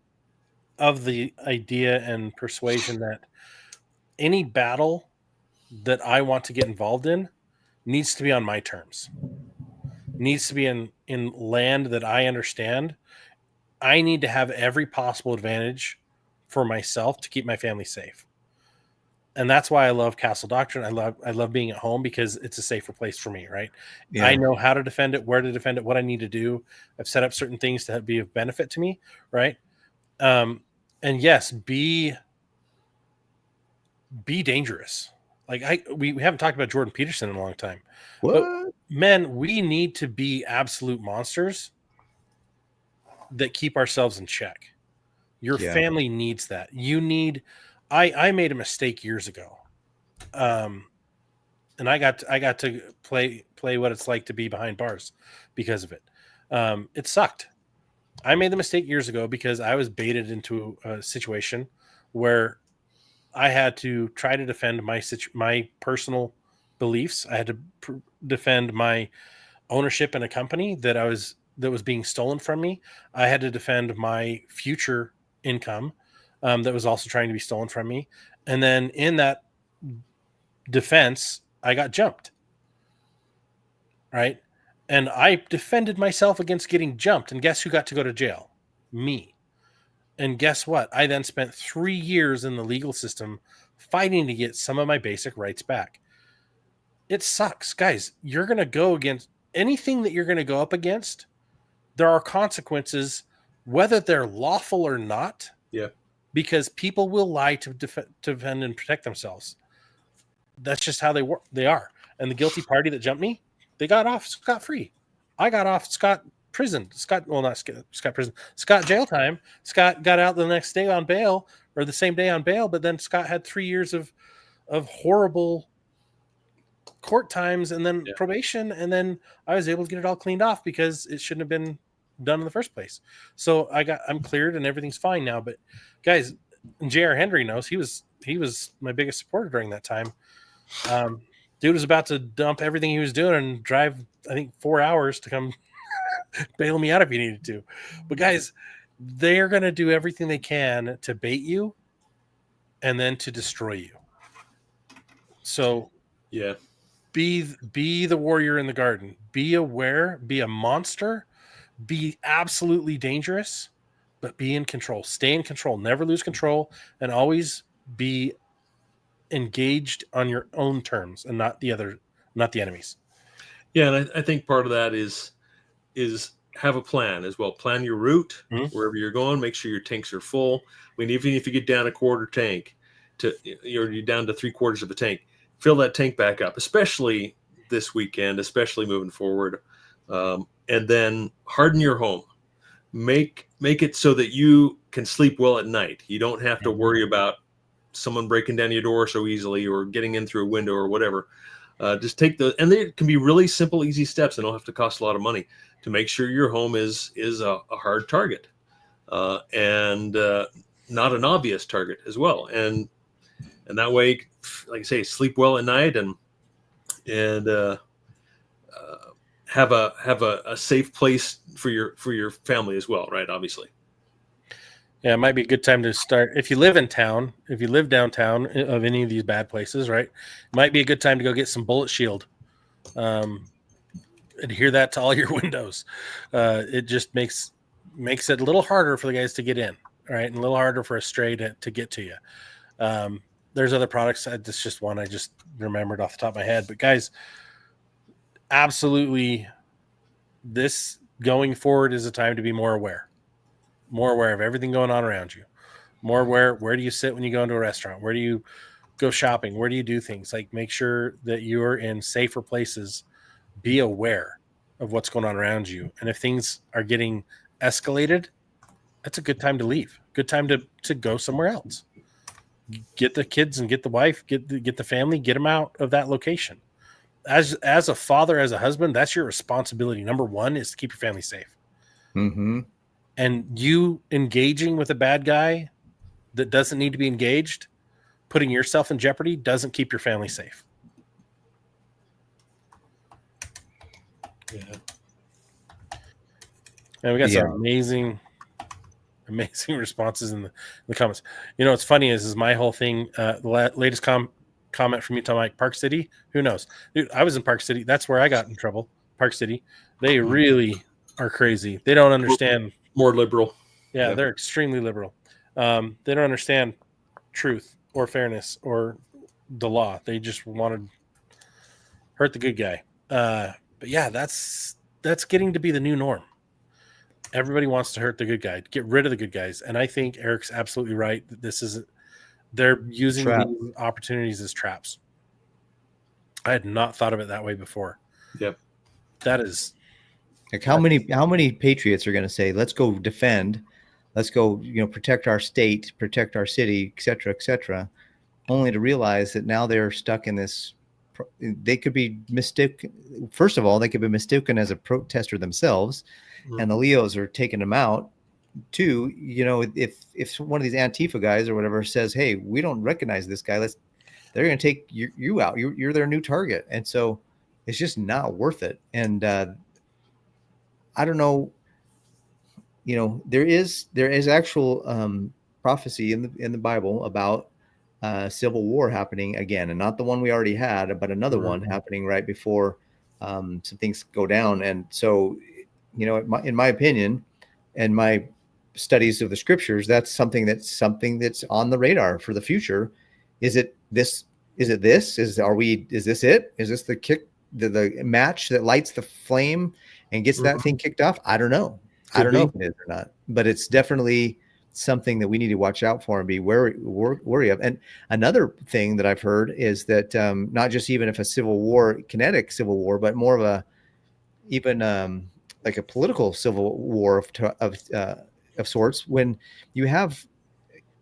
S1: of the idea and persuasion that any battle that I want to get involved in needs to be on my terms. Needs to be in land that I understand. I need to have every possible advantage for myself to keep my family safe. And that's why I love Castle Doctrine. I love being at home, because it's a safer place for me, right? Yeah. I know how to defend it, where to defend it, what I need to do. I've set up certain things to be of benefit to me, right? And yes, be dangerous. Like, we haven't talked about Jordan Peterson in a long time.
S2: What?
S1: But men, we need to be absolute monsters that keep ourselves in check. Your family needs that. You need. I made a mistake years ago, and I got to play what it's like to be behind bars because of it. It sucked. I made the mistake years ago because I was baited into a situation where I had to try to defend my personal beliefs. I had to defend my ownership in a company that was being stolen from me. I had to defend my future income that was also trying to be stolen from me. And then in that defense, I got jumped. Right? And I defended myself against getting jumped. And guess who got to go to jail? Me. And guess what? I then spent 3 years in the legal system fighting to get some of my basic rights back. It sucks. Guys, you're going to go against anything that you're going to go up against. There are consequences, whether they're lawful or not.
S3: Yeah.
S1: Because people will lie to defend and protect themselves. That's just how they are. And the guilty party that jumped me, they got off scot-free. I got off Scott jail time. Scott got out the next day on bail, or the same day on bail, but then Scott had 3 years of horrible court times and then probation, and then I was able to get it all cleaned off because it shouldn't have been done in the first place. So I'm cleared and everything's fine now. But guys, J.R. Henry knows he was my biggest supporter during that time. Dude was about to dump everything he was doing and drive, I think, 4 hours to come bail me out if he needed to. But guys, they're going to do everything they can to bait you and then to destroy you. So be the warrior in the garden. Be aware, be a monster, be absolutely dangerous, but be in control. Stay in control. Never lose control, and always be engaged on your own terms and not the enemy's.
S3: Yeah, and I think part of that is have a plan as well. Plan your route wherever you're going. Make sure your tanks are full. I mean, even if you get down a quarter tank, you're down to 3/4 of a tank, fill that tank back up. Especially this weekend, especially moving forward. and then harden your home. Make it so that you can sleep well at night. You don't have to worry about someone breaking down your door so easily or getting in through a window or whatever. Just take and they can be really simple, easy steps and don't have to cost a lot of money to make sure your home is a hard target and not an obvious target as well. And that way, like I say, sleep well at night and have a safe place for your family as well, right? Obviously.
S1: Yeah, it might be a good time to start. If you live in town, if you live downtown of any of these bad places, right, it might be a good time to go get some bullet shield. Adhere that to all your windows. It just makes it a little harder for the guys to get in, right, and a little harder for a stray to get to you. There's other products. That's just one I just remembered off the top of my head. But guys, absolutely, this going forward is a time to be more aware of everything going on around you, more aware. Where do you sit when you go into a restaurant? Where do you go shopping? Where do you do things? Like, make sure that you're in safer places. Be aware of what's going on around you. And if things are getting escalated, that's a good time to leave. Good time to go somewhere else. Get the kids and get the wife, get the family, get them out of that location. As a father, as a husband, that's your responsibility. Number one is to keep your family safe.
S2: Mm-hmm.
S1: And you engaging with a bad guy that doesn't need to be engaged, putting yourself in jeopardy, doesn't keep your family safe.
S3: Yeah.
S1: And we got some amazing responses in the comments. You know, what's funny is my whole thing, the latest comment from you, Tom, like Park City. Who knows? Dude, I was in Park City. That's where I got in trouble. Park City. They really are crazy. They don't understand.
S3: More liberal.
S1: Yeah, they're extremely liberal. They don't understand truth or fairness or the law. They just want to hurt the good guy. But yeah, that's getting to be the new norm. Everybody wants to hurt the good guy, get rid of the good guys. And I think Eric's absolutely right. That they're using these opportunities as traps. I had not thought of it that way before.
S3: Yep.
S1: That is
S2: like how many patriots are going to say, let's go defend, let's go, protect our state, protect our city, et cetera, only to realize that now they're stuck in this. They could be mistaken. First of all, they could be mistaken as a protester themselves, and the Leos are taking them out. Two, if one of these Antifa guys or whatever says, "Hey, we don't recognize this guy," they're going to take you out. You're their new target, and so it's just not worth it. And I don't know. There is actual prophecy in the Bible about civil war happening again, and not the one we already had, but another one happening right before some things go down. And so, in my opinion, and my studies of the scriptures, that's something that's on the radar for the future. Is this it? Is this it? Is this the kick, the match that lights the flame and gets that thing kicked off? I don't know. I don't know if it is or not, but it's definitely something that we need to watch out for and be wary of. And another thing that I've heard is that not just even if a kinetic civil war, but more of like a political civil war of sorts. When you have,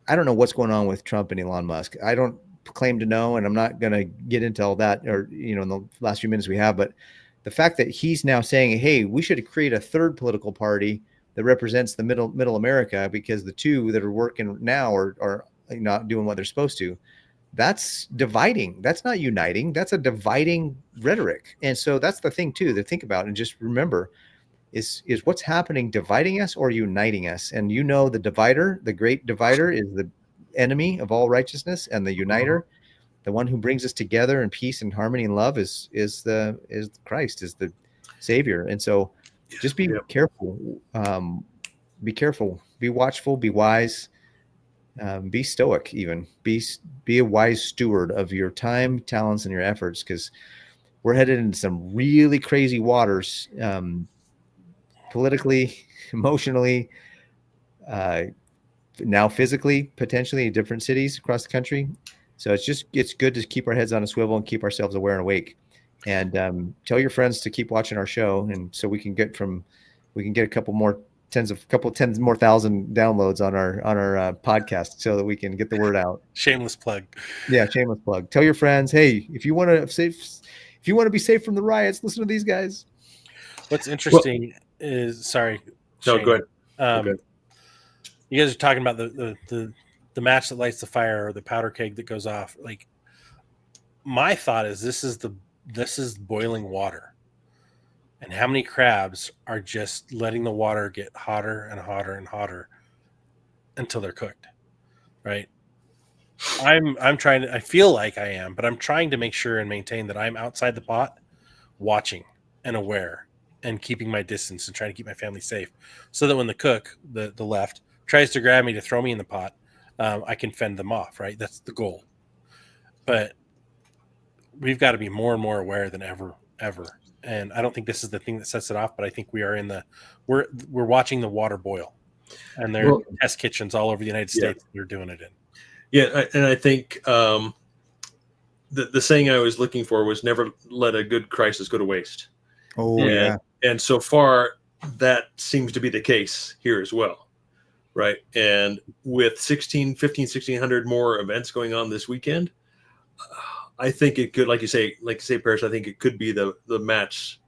S2: I don't know what's going on with Trump and Elon Musk. I don't claim to know, and I'm not going to get into all that, or in the last few minutes we have. But the fact that he's now saying, "Hey, we should create a third political party that represents the middle America," because the two that are working now are not doing what they're supposed to. That's dividing. That's not uniting. That's a dividing rhetoric. And so that's the thing too to think about and just remember is what's happening dividing us or uniting us? And the divider, the great divider, is the enemy of all righteousness, and the uniter, the one who brings us together in peace and harmony and love, is Christ, is the Savior. And so just be careful. Be careful. Be watchful. Be wise. Be stoic. Even be a wise steward of your time, talents, and your efforts, because we're headed into some really crazy waters, politically, emotionally, now physically, potentially in different cities across the country. So it's good to keep our heads on a swivel and keep ourselves aware and awake. And tell your friends to keep watching our show, and so we can get a couple more tens more thousand downloads on our podcast, so that we can get the word out.
S1: Shameless plug.
S2: Yeah, shameless plug. Tell your friends, hey, if you want to be safe from the riots, listen to these guys.
S1: What's interesting is, sorry,
S3: No,
S1: Shane,
S3: go ahead.
S1: Um, you guys are talking about the match that lights the fire, or the powder keg that goes off. Like, my thought is this is boiling water, and how many crabs are just letting the water get hotter and hotter and hotter until they're cooked, right? I'm trying to, I feel like I am, but I'm trying to make sure and maintain that I'm outside the pot, watching and aware, and keeping my distance and trying to keep my family safe, so that when the cook, the left, tries to grab me to throw me in the pot, I can fend them off, right? That's the goal. But we've got to be more and more aware than ever. And I don't think this is the thing that sets it off, but I think we're watching the water boil, and there are test kitchens all over the United States that are doing it in.
S3: Yeah, and I think the saying I was looking for was never let a good crisis go to waste.
S2: Oh, yeah.
S3: And so far, that seems to be the case here as well, right? And with 1,600 more events going on this weekend, I think it could, like you say, Paris, I think it could be the match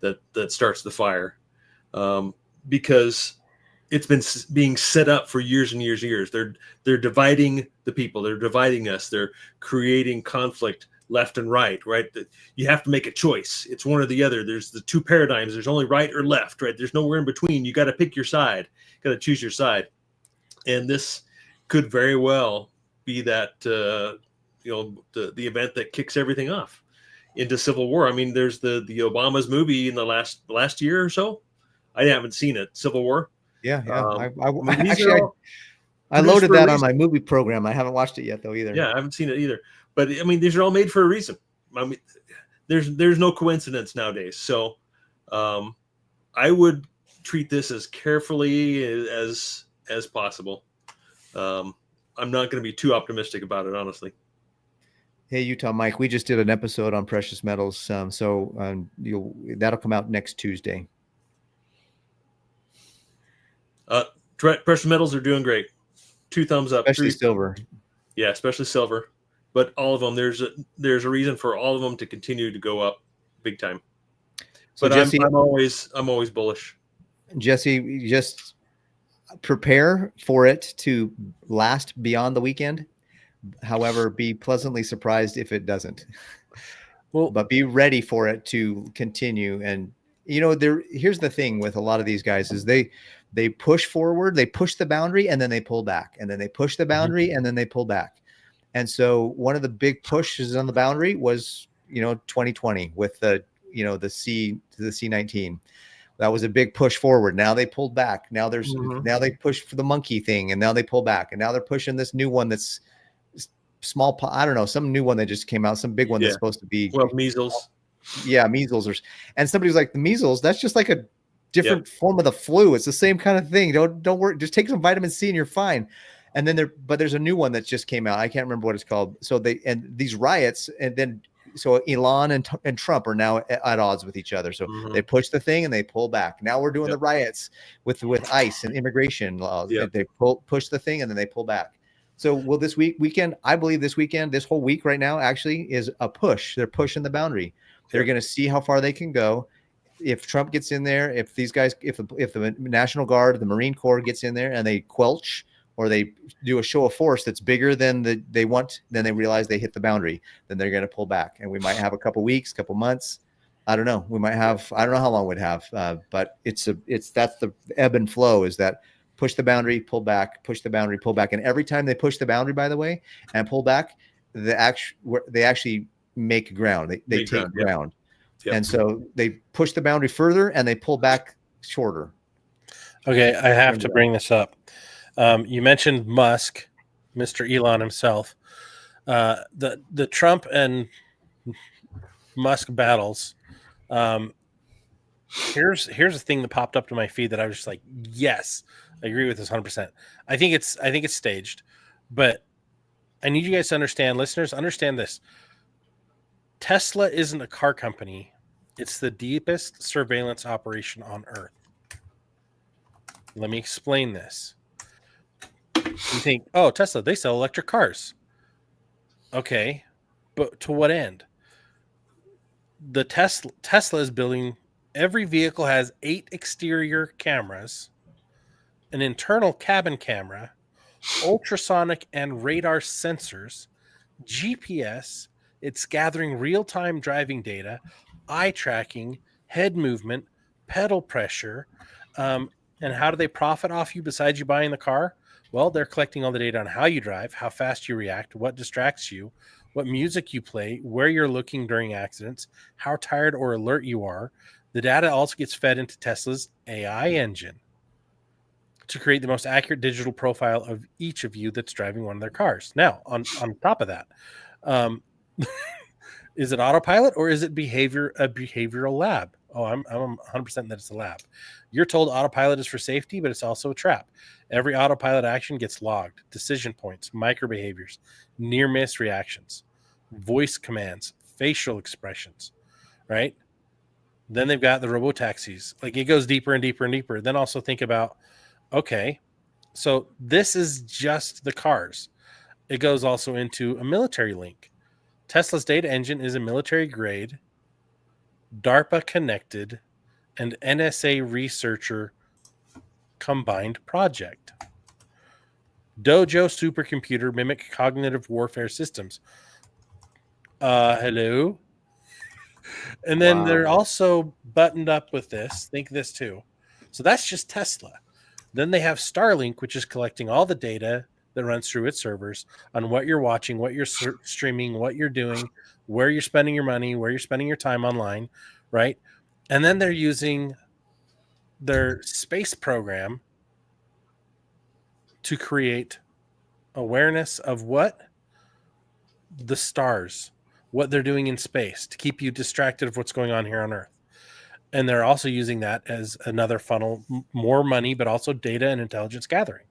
S3: that starts the fire, because it's been being set up for years and years and years. They're dividing the people. They're dividing us. They're creating conflict left and right. You have to make a choice. It's one or the other. There's the two paradigms. There's only right or left, right? There's nowhere in between. You got to pick your side. Got to choose your side. And this could very well be that, the event that kicks everything off into civil war. I mean, there's the Obama's movie in the last year or so. I haven't seen it. Civil War.
S2: Yeah.
S3: I
S2: loaded that on my movie program. I haven't watched it yet, though, either.
S3: Yeah, I haven't seen it either. But I mean, these are all made for a reason. I mean, there's no coincidence nowadays. So, I would treat this as carefully as possible. I'm not going to be too optimistic about it, honestly.
S2: Hey, Utah Mike, we just did an episode on precious metals, that'll come out next Tuesday.
S3: Precious metals are doing great. 2 thumbs up.
S2: Especially silver.
S3: Yeah, especially silver. But all of them, there's a reason for all of them to continue to go up big time.
S2: So
S3: but
S2: Jesse,
S3: I'm always bullish.
S2: Jesse, just prepare for it to last beyond the weekend. However, be pleasantly surprised if it doesn't.
S1: Well,
S2: but be ready for it to continue. And here's the thing with a lot of these guys is they push forward, they push the boundary, and then they pull back, and then they push the boundary, and then they pull back. And so one of the big pushes on the boundary was 2020 with the C-19. That was a big push forward. Now they pulled back. Now now they push for the monkey thing, and now they pull back, and now they're pushing this new one that's small. I don't know, some new one that just came out, some big one that's supposed to be
S3: measles.
S2: Yeah, measles, and somebody's like, the measles, that's just like a different form of the flu. It's the same kind of thing. Don't worry. Just take some vitamin C and you're fine. And then there's a new one that just came out. I can't remember what it's called. So these riots, and then so Elon and Trump are now at odds with each other. So they push the thing and they pull back. Now we're doing the riots with ICE and immigration laws. They push the thing and then they pull back. So will this weekend? I believe this weekend, this whole week right now, actually is a push. They're pushing the boundary. They're going to see how far they can go. If Trump gets in there, if these guys, if the National Guard, the Marine Corps gets in there and they quelch, or they do a show of force that's bigger than they want, then they realize they hit the boundary, then they're going to pull back. And we might have a couple weeks, couple months. I don't know. We might have, I don't know how long we'd have, but that's the ebb and flow, is that push the boundary, pull back, push the boundary, pull back. And every time they push the boundary, by the way, and pull back, they actually make ground. They take ground. Yep. And so they push the boundary further and they pull back shorter.
S1: Okay. I have to bring this up. You mentioned Musk, Mr. Elon himself. The Trump and Musk battles. Here's the thing that popped up to my feed that I was just like, yes, I agree with this 100%. I think it's staged, but I need you guys to understand, listeners, understand this. Tesla isn't a car company. It's the deepest surveillance operation on Earth. Let me explain this. You think, oh, Tesla, they sell electric cars. Okay, but to what end? The Tesla is building, every vehicle has 8 exterior cameras, an internal cabin camera, ultrasonic and radar sensors, GPS. It's gathering real-time driving data, eye tracking, head movement, pedal pressure. And how do they profit off you besides you buying the car? Well, they're collecting all the data on how you drive, how fast you react, what distracts you, what music you play, where you're looking during accidents, how tired or alert you are. The data also gets fed into Tesla's AI engine to create the most accurate digital profile of each of you that's driving one of their cars. Now, on top of that, um, is it autopilot or is it a behavioral lab? Oh, I'm 100% that it's a lab. You're told autopilot is for safety, but it's also a trap. Every autopilot action gets logged. Decision points, micro behaviors, near miss reactions, voice commands, facial expressions, right? Then they've got the robo taxis. Like, it goes deeper and deeper and deeper. Then also think about, okay, so this is just the cars. It goes also into a military link. Tesla's data engine is a military grade, DARPA connected, and NSA researcher combined project. Dojo supercomputer mimic cognitive warfare systems. Hello? And then
S2: Wow.
S1: they're also buttoned up with this. Think this too. So that's just Tesla. Then they have Starlink, which is collecting all the data that runs through its servers on what you're watching, what you're streaming, what you're doing, where you're spending your money, where you're spending your time online, right? And then they're using their space program to create awareness of what? The stars, what they're doing in space to keep you distracted of what's going on here on Earth. And they're also using that as another funnel, more money, but also data and intelligence gathering.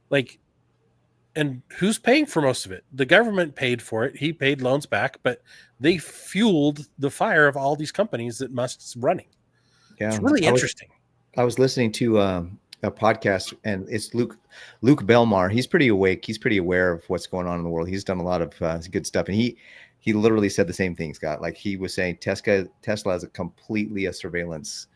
S1: Like, and who's paying for most of it? The government paid for it. He paid loans back, but they fueled the fire of all these companies that Musk's running.
S2: Yeah,
S1: It's really interesting.
S2: I was listening to a podcast, and it's Luke Belmar. He's pretty awake. He's pretty aware of what's going on in the world. He's done a lot of good stuff, and he literally said the same thing, Scott. Like, he was saying, Tesla is completely a surveillance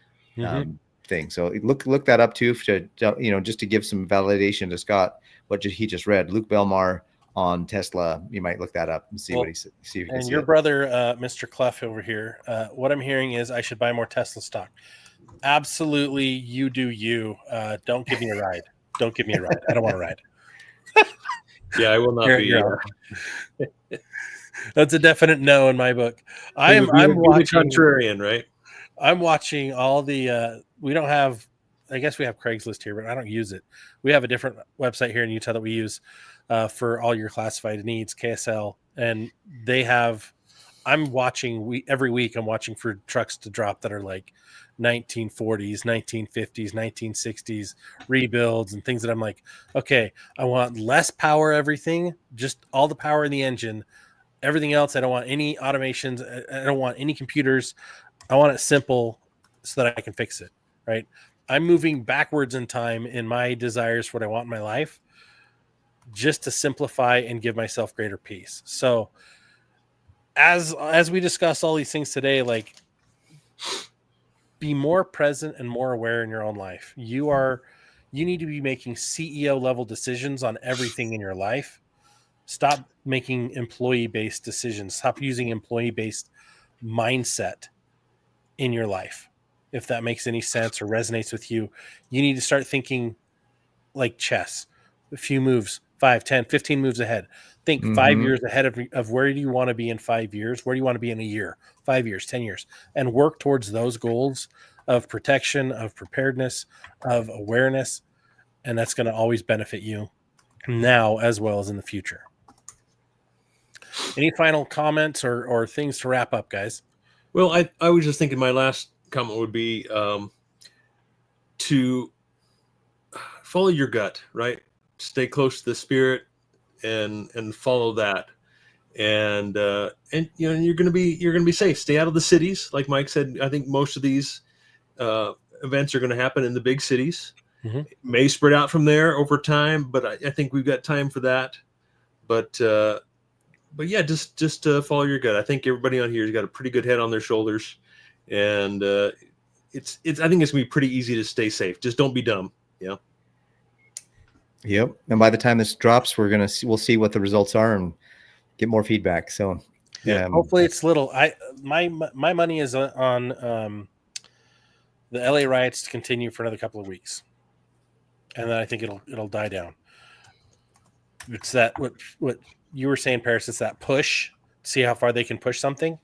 S2: thing. So look that up too, just to give some validation to Scott what he just read. Luke Belmar on Tesla. You might look that up and see what he said. See if you can
S1: and
S2: see
S1: your
S2: it.
S1: brother, Mr. Clough over here, what I'm hearing is I should buy more Tesla stock. Absolutely, you do you. Don't give me a ride. Don't give me a ride. I don't want to ride.
S3: Yeah, I will not
S1: You're That's a definite no in my book. I'm
S3: watching
S1: watching
S3: contrarian, right?
S1: I'm watching all the we don't have, I guess we have Craigslist here, but I don't use it. We have a different website here in Utah that we use for all your classified needs, KSL, and they have, I'm watching every week I'm watching for trucks to drop that are like 1940s, 1950s, 1960s rebuilds and things that I'm like, okay, I want less power, everything, just all the power in the engine. Everything else, I don't want any automations. I don't want any computers. I want it simple so that I can fix it, right? I'm moving backwards in time in my desires for what I want in my life just to simplify and give myself greater peace. So as we discuss all these things today, like, be more present and more aware in your own life. You need to be making CEO level decisions on everything in your life. Stop making employee-based decisions. Stop using employee-based mindset in your life. If that makes any sense or resonates with you, you need to start thinking like chess. A few moves, 5, 10, 15 moves ahead. Think 5 years ahead of where do you want to be in 5 years? Where do you want to be in a year, 5 years, 10 years? And work towards those goals of protection, of preparedness, of awareness. And that's going to always benefit you now as well as in the future. Any final comments or things to wrap up, guys?
S3: Well, I was just thinking my last comment would be to follow your gut, right? Stay close to the spirit and follow that. and you're going to be safe. Stay out of the cities, like Mike said. I think most of these events are going to happen in the big cities.
S1: Mhm.
S3: It may spread out from there over time, but I think we've got time for that. But yeah, just follow your gut. I think everybody on here has got a pretty good head on their shoulders, and it's I think it's gonna be pretty easy to stay safe. Just don't be dumb. Yeah.
S2: Yep. And by the time this drops, we'll see what the results are and get more feedback. So
S3: Yeah.
S1: Hopefully it's little. My money is on the LA riots to continue for another couple of weeks, and then I think it'll die down. It's that what you were saying, Paris. It's that push. See how far they can push something.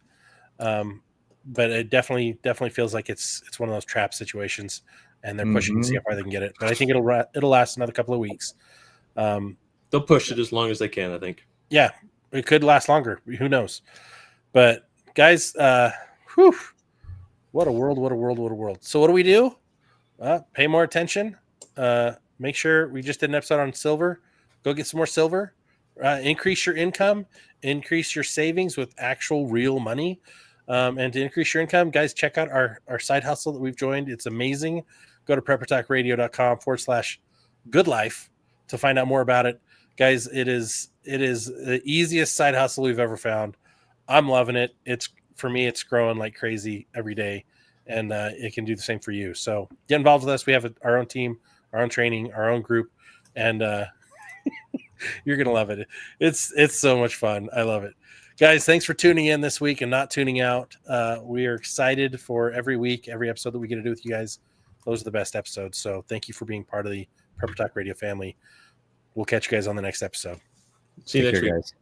S1: But it definitely feels like it's one of those trap situations, and they're pushing to see how far they can get it. But I think it'll last another couple of weeks.
S3: They'll push it as long as they can, I think.
S1: Yeah, it could last longer. Who knows? But guys, what a world! What a world! What a world! So what do? Pay more attention. Make sure we just did an episode on silver. Go get some more silver. Increase your income. Increase your savings with actual real money. And to increase your income, guys, check out our side hustle that we've joined. It's amazing. Go to preppertalkradio.com/goodlife to find out more about it. Guys, it is the easiest side hustle we've ever found. I'm loving it. For me, it's growing like crazy every day, and it can do the same for you. So get involved with us. We have our own team, our own training, our own group, and you're gonna love it. It's so much fun. I love it. Guys, thanks for tuning in this week and not tuning out. We are excited for every week, every episode that we get to do with you guys. Those are the best episodes. So thank you for being part of the Prepper Talk Radio family. We'll catch you guys on the next episode.
S3: See you
S2: Take
S3: next
S2: care,
S3: week.
S2: guys.